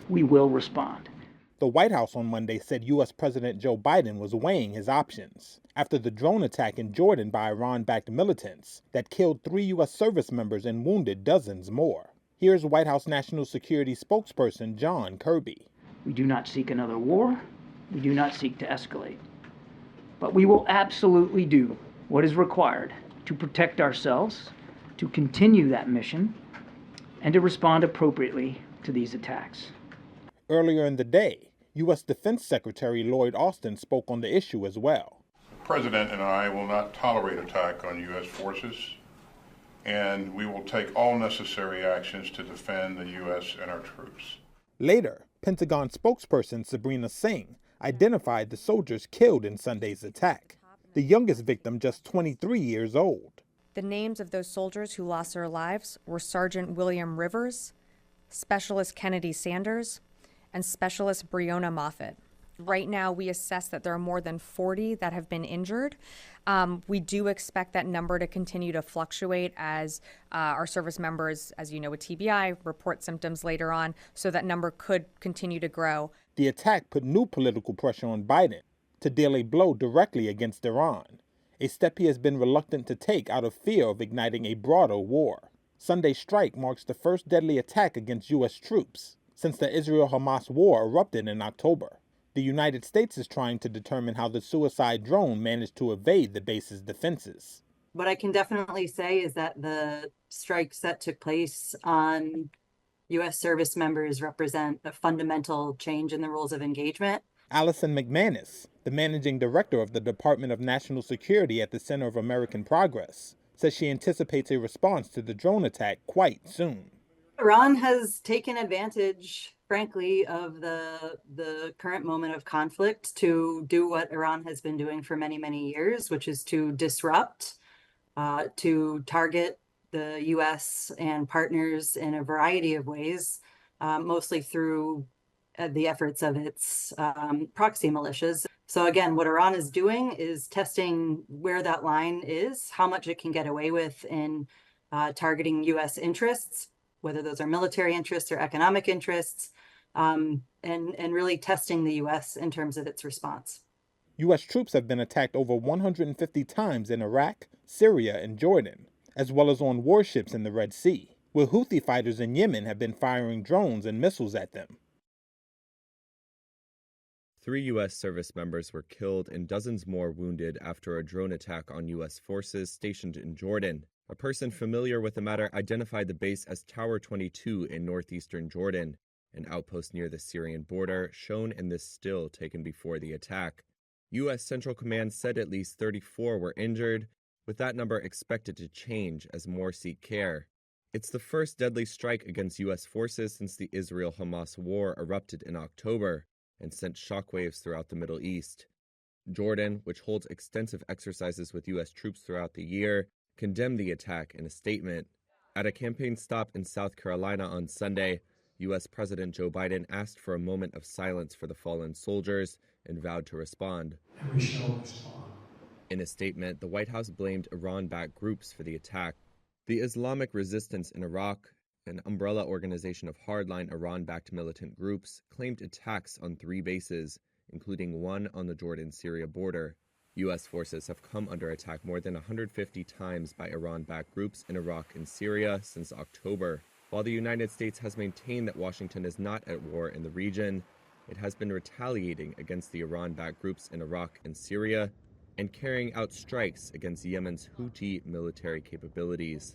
we will respond. The White House on Monday said U.S. President Joe Biden was weighing his options after the drone attack in Jordan by Iran-backed militants that killed 3 U.S. service members and wounded dozens more. Here's White House National Security spokesperson John Kirby. We do not seek another war. We do not seek to escalate. But we will absolutely do what is required to protect ourselves, to continue that mission, and to respond appropriately to these attacks. Earlier in the day, U.S. Defense Secretary Lloyd Austin spoke on the issue as well. The President and I will not tolerate attack on U.S. forces, and we will take all necessary actions to defend the U.S. and our troops. Later, Pentagon spokesperson Sabrina Singh identified the soldiers killed in Sunday's attack, the youngest victim just 23 years old. The names of those soldiers who lost their lives were Sergeant William Rivers, Specialist Kennedy Sanders, and Specialist Breonna Moffett. Right now, we assess that there are more than 40 that have been injured. We do expect that number to continue to fluctuate as our service members, as you know, with TBI, report symptoms later on, so that number could continue to grow. The attack put new political pressure on Biden to deal a blow directly against Iran, a step he has been reluctant to take out of fear of igniting a broader war. Sunday's strike marks the first deadly attack against U.S. troops since the Israel-Hamas war erupted in October. The United States is trying to determine how the suicide drone managed to evade the base's defenses. What I can definitely say is that the strikes that took place on U.S. service members represent a fundamental change in the rules of engagement. Allison McManus, the managing director of the Department of National Security at the Center of American Progress, says she anticipates a response to the drone attack quite soon. Iran has taken advantage, frankly, of the current moment of conflict to do what Iran has been doing for many, many years, which is to disrupt, to target the U.S. and partners in a variety of ways, mostly through the efforts of its proxy militias. So again, what Iran is doing is testing where that line is, how much it can get away with in targeting U.S. interests, whether those are military interests or economic interests, and really testing the U.S. in terms of its response. U.S. troops have been attacked over 150 times in Iraq, Syria, and Jordan, as well as on warships in the Red Sea, where Houthi fighters in Yemen have been firing drones and missiles at them. 3 U.S. service members were killed and dozens more wounded after a drone attack on U.S. forces stationed in Jordan. A person familiar with the matter identified the base as Tower 22 in northeastern Jordan, an outpost near the Syrian border, shown in this still taken before the attack. U.S. Central Command said at least 34 were injured, with that number expected to change as more seek care. It's the first deadly strike against U.S. forces since the Israel-Hamas war erupted in October and sent shockwaves throughout the Middle East. Jordan, which holds extensive exercises with U.S. troops throughout the year, condemned the attack in a statement. At a campaign stop in South Carolina on Sunday, U.S. President Joe Biden asked for a moment of silence for the fallen soldiers and vowed to respond. And we shall respond. In a statement, the White House blamed Iran-backed groups for the attack. The Islamic Resistance in Iraq, an umbrella organization of hardline Iran-backed militant groups, claimed attacks on 3 bases, including one on the Jordan-Syria border. U.S. forces have come under attack more than 150 times by Iran-backed groups in Iraq and Syria since October. While the United States has maintained that Washington is not at war in the region, it has been retaliating against the Iran-backed groups in Iraq and Syria and carrying out strikes against Yemen's Houthi military capabilities.